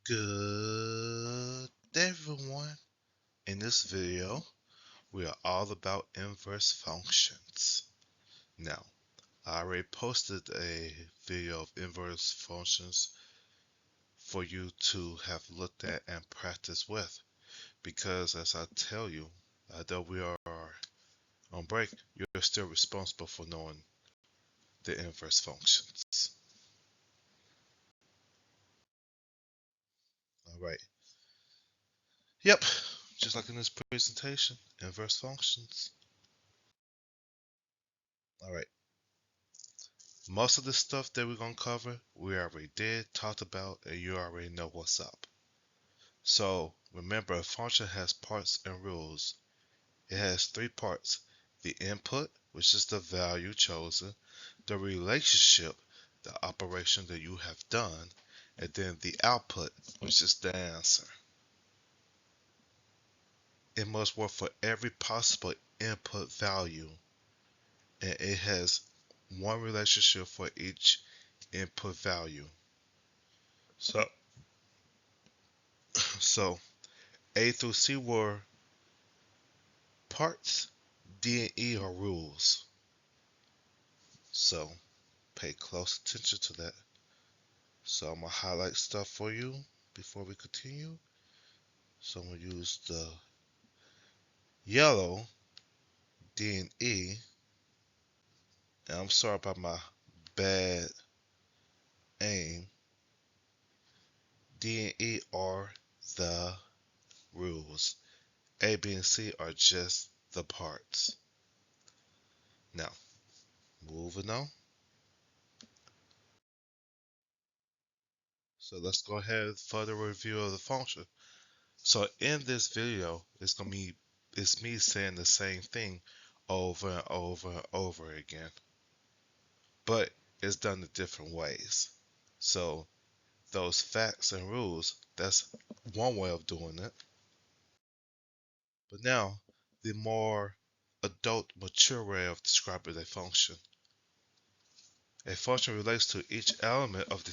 Good day, everyone. In this video, we are all about inverse functions. Now, I already posted a video of inverse functions for you to have looked at and practice with. Because as I tell you, although we are on break, you're still responsible for knowing the inverse functions. Alright. Yep, just like in this presentation, inverse functions. Alright. Most of the stuff that we're going to cover, we already did, talked about, and you already know what's up. So remember, a function has parts and rules. It has three parts: the input, which is the value chosen, the relationship, the operation that you have done, and then the output, which is the answer. It must work for every possible input value, and it has one relationship for each input value. So A through C were parts, D and E are rules. So pay close attention to that. So I'm gonna highlight stuff for you before we continue. So I'm gonna use the yellow, D and E. And I'm sorry about my bad aim. D and E are the rules. A, B, and C are just the parts. Now, moving on. So let's go ahead and further review of the function. So in this video, it's me saying the same thing over and over and over again, but it's done in different ways. So those facts and rules, that's one way of doing it. But now, the more adult, mature way of describing a function. A function relates to each element of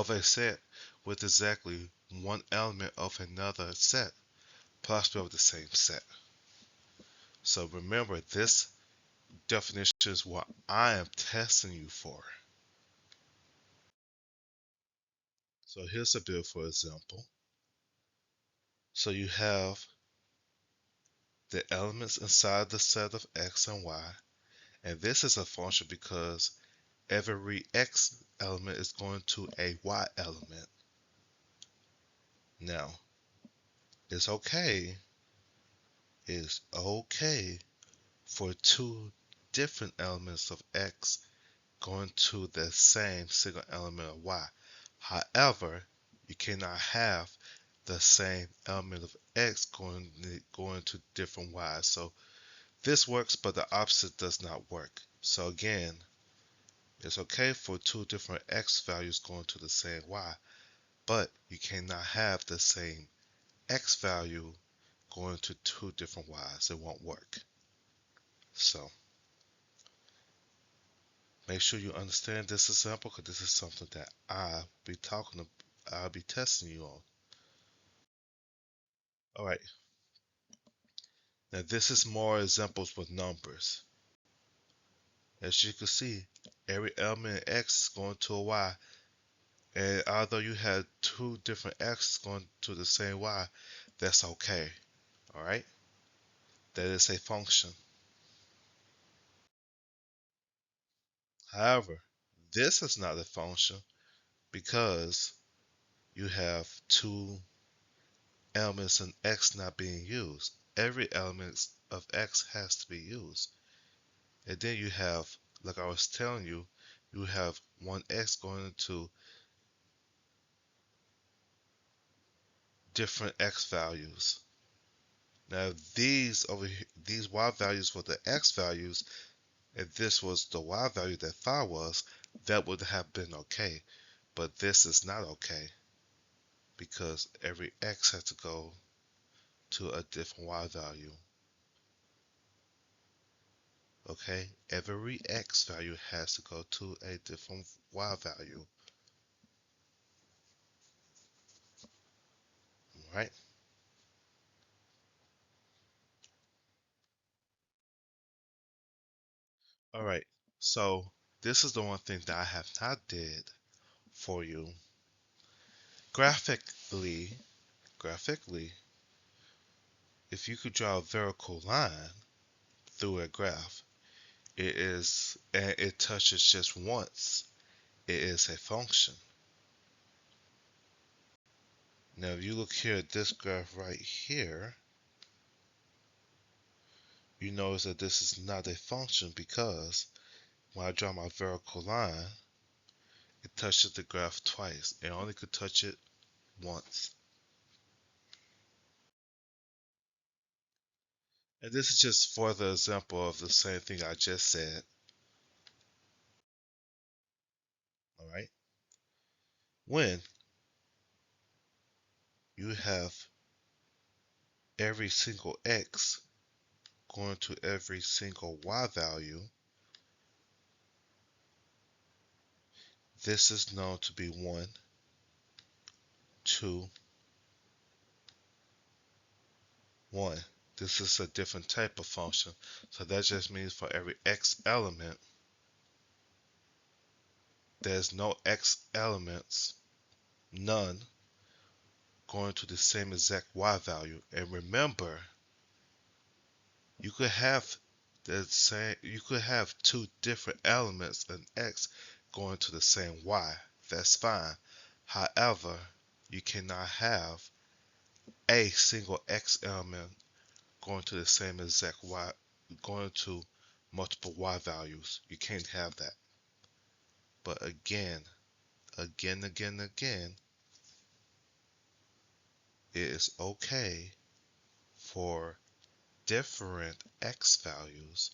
a set with exactly one element of another set, possibly of the same set. So remember, this definition is what I am testing you for. So here's a beautiful example. So you have the elements inside the set of x and y, and this is a function because every x element is going to a y element. Now, it's okay for two different elements of x going to the same single element of y. However, you cannot have the same element of x going to different y's. So this works, but the opposite does not work. So again, it's okay for two different x values going to the same y, but you cannot have the same x value going to two different y's. It won't work. So make sure you understand this example, because this is something that I'll be testing you on. Alright, now this is more examples with numbers. As you can see, every element in x is going to a y, and although you had two different x's going to the same y, that's okay. Alright, that is a function. However, this is not a function because you have two elements in x not being used. Every element of x has to be used. And then you have, like I was telling you, you have one x going to different x values. Now these y values were the x values, and this was the y value that phi was, that would have been okay. But this is not okay because every x has to go to a different y value. Okay, every x value has to go to a different y value. right? All right. So this is the one thing that I have not did for you. Graphically, graphically, if you could draw a vertical line through a graph, and it touches just once, it is a function. Now, if you look here at this graph right here, you notice that this is not a function because when I draw my vertical line, it touches the graph twice. It only could touch it once. And this is just further example of the same thing I just said. All right. When you have every single x going to every single y value, this is known to be 1, 2, 1. This is a different type of function. So that just means for every x element, there's no x elements, none, going to the same exact y value. And remember, you could have you could have two different elements in x going to the same y. That's fine. However, you cannot have a single x element going to the same exact y, going to multiple y values. You can't have that. But again, it is okay for different x values.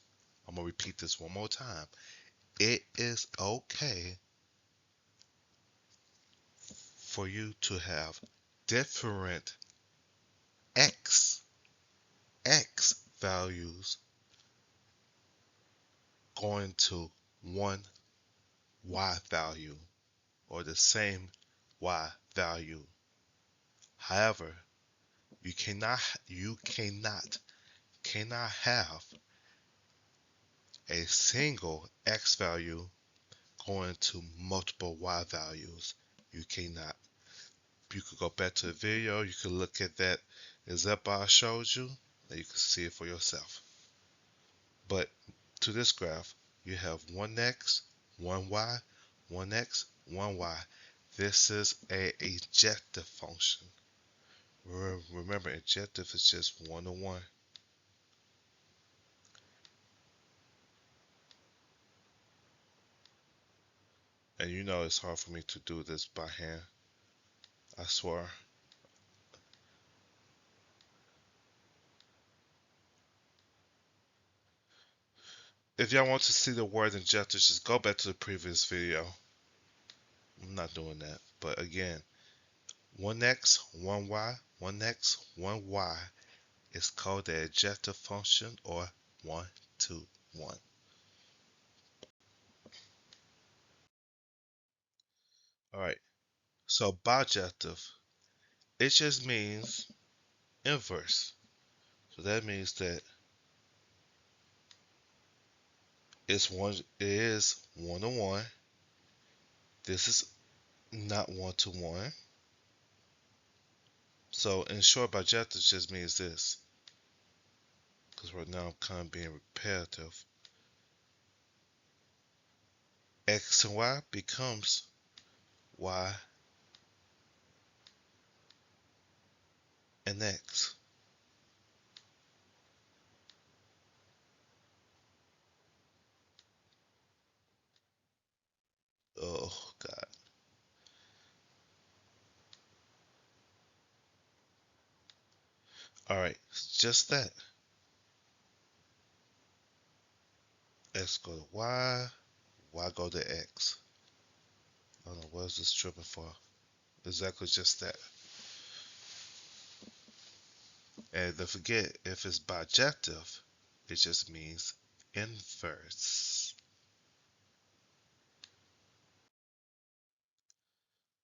I'm going to repeat this one more time. It is okay for you to have different x values going to one y value or the same y value. However, you cannot have a single x value going to multiple y values. You cannot. You could go back to the video, you could look at that example I showed you, and you can see it for yourself. But to this graph, you have 1x, 1y, 1x, 1y. This is a ejective function. Remember, ejective is just 1 to 1. And you know it's hard for me to do this by hand. I swear. If y'all want to see the word injector, just go back to the previous video. I'm not doing that. But again, 1x, 1y, 1x, 1y is called the ejective function, or 1, 2, 1. Alright, so bijective, it just means inverse. So that means that it is 1 to 1. This is not 1 to 1. So in short, bijective just means this. Because right now I'm kind of being repetitive. X and Y becomes Y and X. Oh God. Alright, just that. X go to Y, Y go to X. I don't know, what is this tripping for? Exactly just that. And don't forget, if it's bijective, it just means inverse.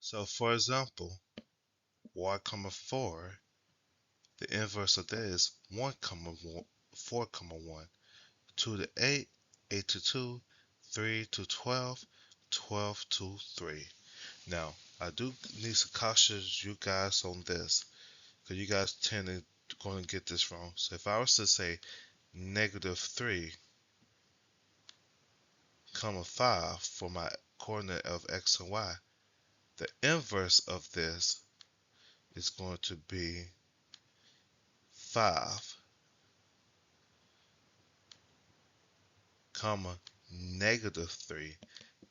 So for example, y comma 4 The inverse of that is 1 comma 1, 4 comma 1, 2 to 8, 8 to 2, 3 to 12, 12 to 3. Now, I do need to caution you guys on this, because you guys tend to going to get this wrong. So if I was to say negative 3 comma 5 for my coordinate of x and y, the inverse of this is going to be 5 comma negative 3.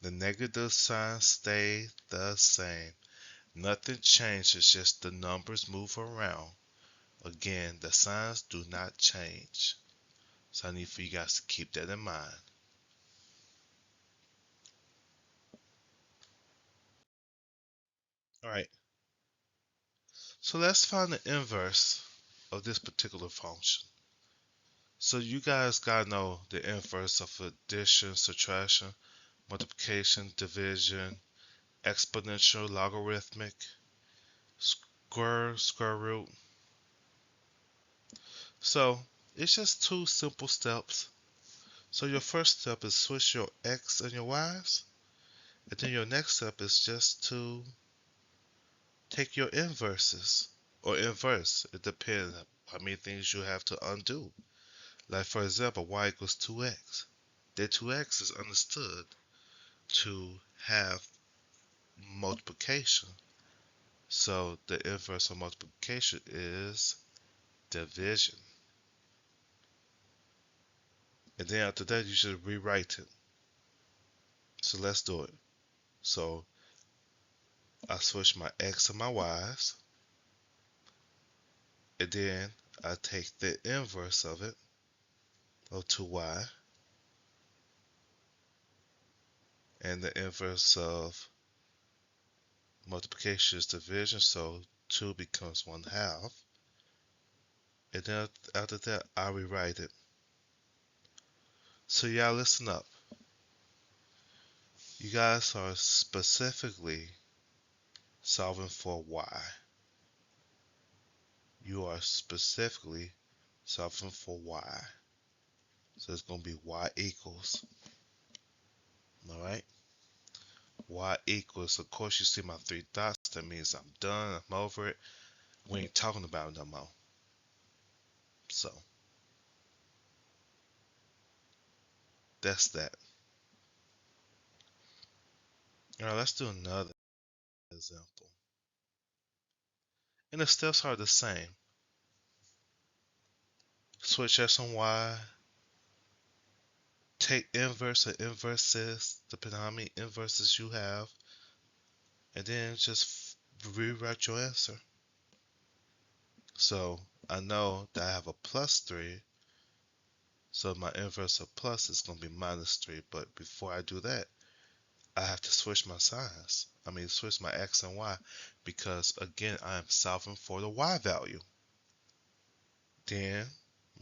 The negative sign stay the same. Nothing changes, just the numbers move around. Again, the signs do not change. So I need for you guys to keep that in mind. Alright, so let's find the inverse of this particular function. So you guys gotta know the inverse of addition, subtraction, multiplication, division, exponential, logarithmic, square root. So it's just two simple steps. So your first step is switch your x and your y's, and then your next step is just to take your inverses or inverse. It depends how many things you have to undo. Like for example, y equals 2x. That 2x is understood to have multiplication. So the inverse of multiplication is division. And then after that, you should rewrite it. So let's do it. So I switch my x and my y's, and then I take the inverse of it, of 2y, and the inverse of multiplication is division, so 2 becomes 1/2. And then after that, I rewrite it. So y'all listen up. You guys are specifically solving for y. You are specifically solving for y. So it's going to be y equals. Alright? Y equals, of course you see my 3 dots. That means I'm done. I'm over it. We ain't talking about it no more. So, that's that. Alright, let's do another example. And the steps are the same. Switch x and y. Take inverse or inverses, depending on how many inverses you have. And then just rewrite your answer. So I know that I have a plus 3, so my inverse of plus is going to be minus 3. But before I do that, I have to switch my signs. I mean, switch my x and y, because again, I am solving for the y value. Then,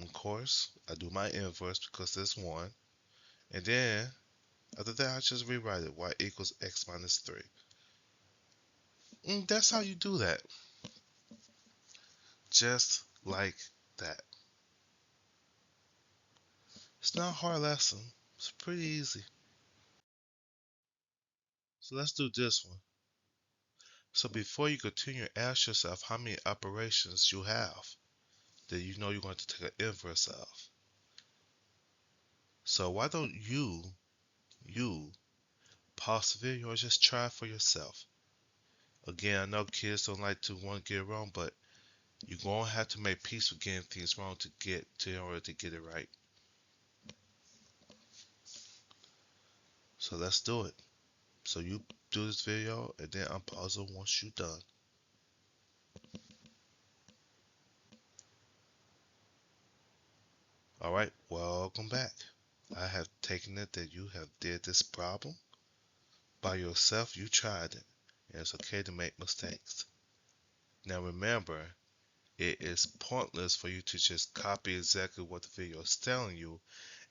of course, I do my inverse because there's 1. And then, after that, I just rewrite it. Y equals x minus 3. That's how you do that. Just like that. It's not a hard lesson. It's pretty easy. So let's do this one. So before you continue, ask yourself how many operations you have that you know you're going to take an inverse of. So why don't you pause the video or just try it for yourself. Again, I know kids don't like to want to get it wrong, but you're going to have to make peace with getting things wrong in order to get it right. So let's do it. So you do this video and then unpause it once you're done. Alright, welcome back. I have taken it that you have did this problem by yourself. You tried it, and it's okay to make mistakes. Now remember, it is pointless for you to just copy exactly what the video is telling you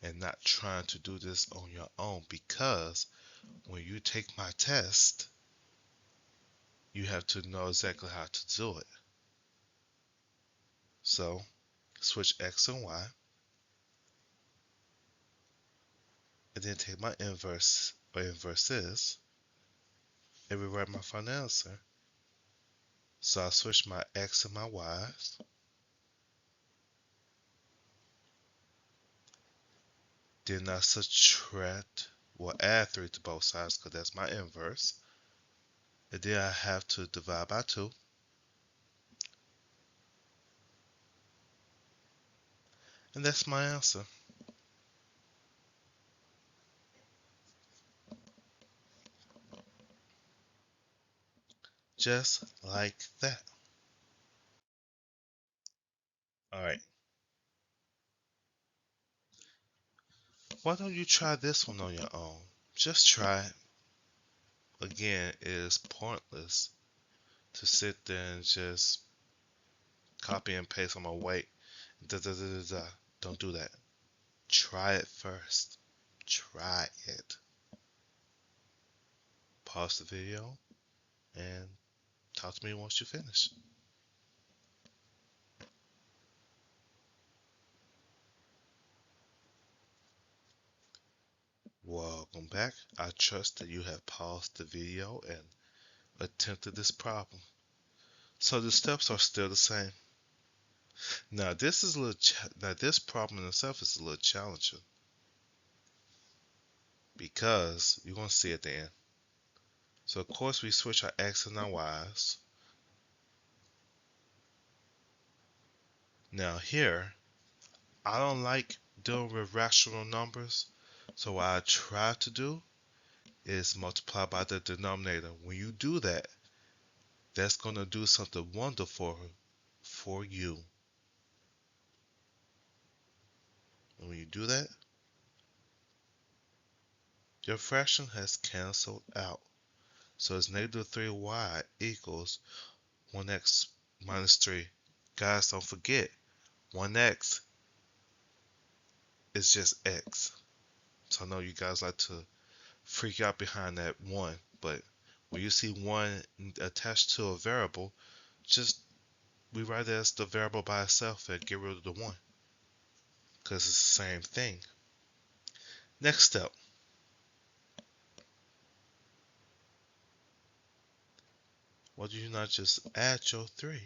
and not trying to do this on your own, because when you take my test, you have to know exactly how to do it. So switch x and y, and then take my inverse or inverses and rewrite my final answer. So I switch my x and my y's. Then I subtract, well, add 3 to both sides because that's my inverse. And then I have to divide by 2. And that's my answer. Just like that. Alright, why don't you try this one on your own? Just try it. Again, it is pointless to sit there and just copy and paste on my weight. Da, da, da, da, da. Don't do that. Try it first. Try it. Pause the video and talk to me once you finish. Welcome back. I trust that you have paused the video and attempted this problem. So the steps are still the same. Now this is a little now this problem in itself is a little challenging because you're gonna see at the end. So of course we switch our x and our y's. Now here, I don't like dealing with rational numbers, so what I try to do is multiply by the denominator. When you do that, that's gonna do something wonderful for you. And when you do that, your fraction has canceled out. So it's negative 3y equals 1x minus 3. Guys, don't forget, 1x is just x. So I know you guys like to freak out behind that 1, but when you see 1 attached to a variable, just rewrite it as the variable by itself and get rid of the 1, because it's the same thing. Next step. Why do you not just add your 3?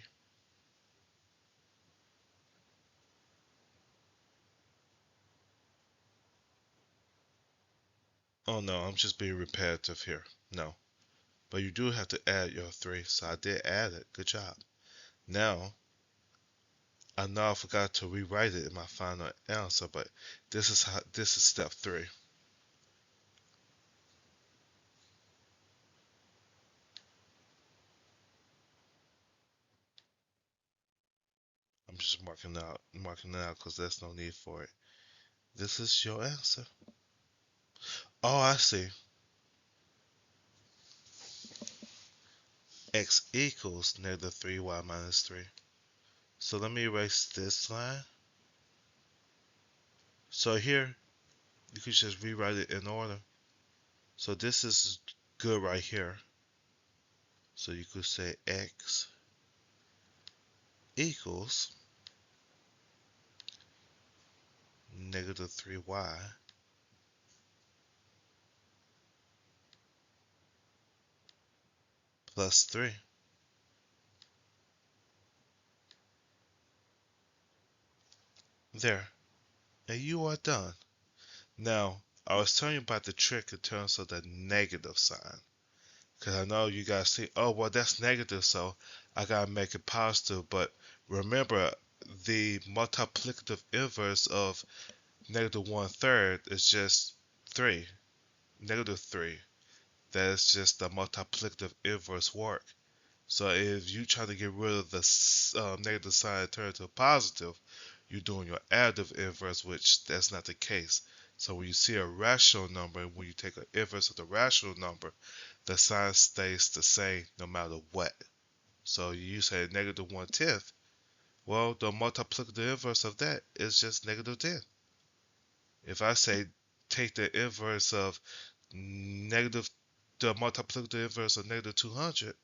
Oh no, I'm just being repetitive here. No. But you do have to add your 3, so I did add it. Good job. Now, I know I forgot to rewrite it in my final answer, but this is step 3. I'm just marking it out because there's no need for it. This is your answer. Oh, I see. X equals negative 3y minus 3. So let me erase this line. So here, you could just rewrite it in order. So this is good right here. So you could say x equals negative 3y plus 3. There. And you are done. Now, I was telling you about the trick in terms of the negative sign. Because I know you guys see, oh, well, that's negative, so I got to make it positive. But remember, the multiplicative inverse of negative 1/3 is just 3. Negative 3. That is just the multiplicative inverse work. So if you try to get rid of the negative sign and turn it to a positive, you're doing your additive inverse, which that's not the case. So when you see a rational number, when you take an inverse of the rational number, the sign stays the same no matter what. So you say negative 1/10. Well, the multiplicative inverse of that is just negative 10. If I say take the inverse of negative, the multiplicative inverse of negative 200,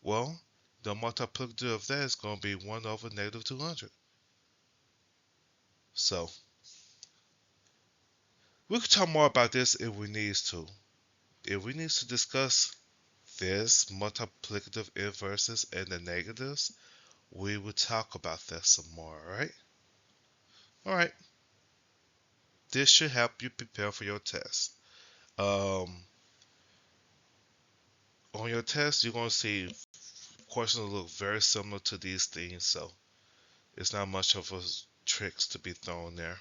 well, the multiplicative of that is going to be 1 over negative 200. So we could talk more about this if we need to. If we need to discuss this multiplicative inverses and the negatives, we will talk about that some more, alright? Alright. This should help you prepare for your test. On your test, you're going to see questions that look very similar to these things, so it's not much of a tricks to be thrown there.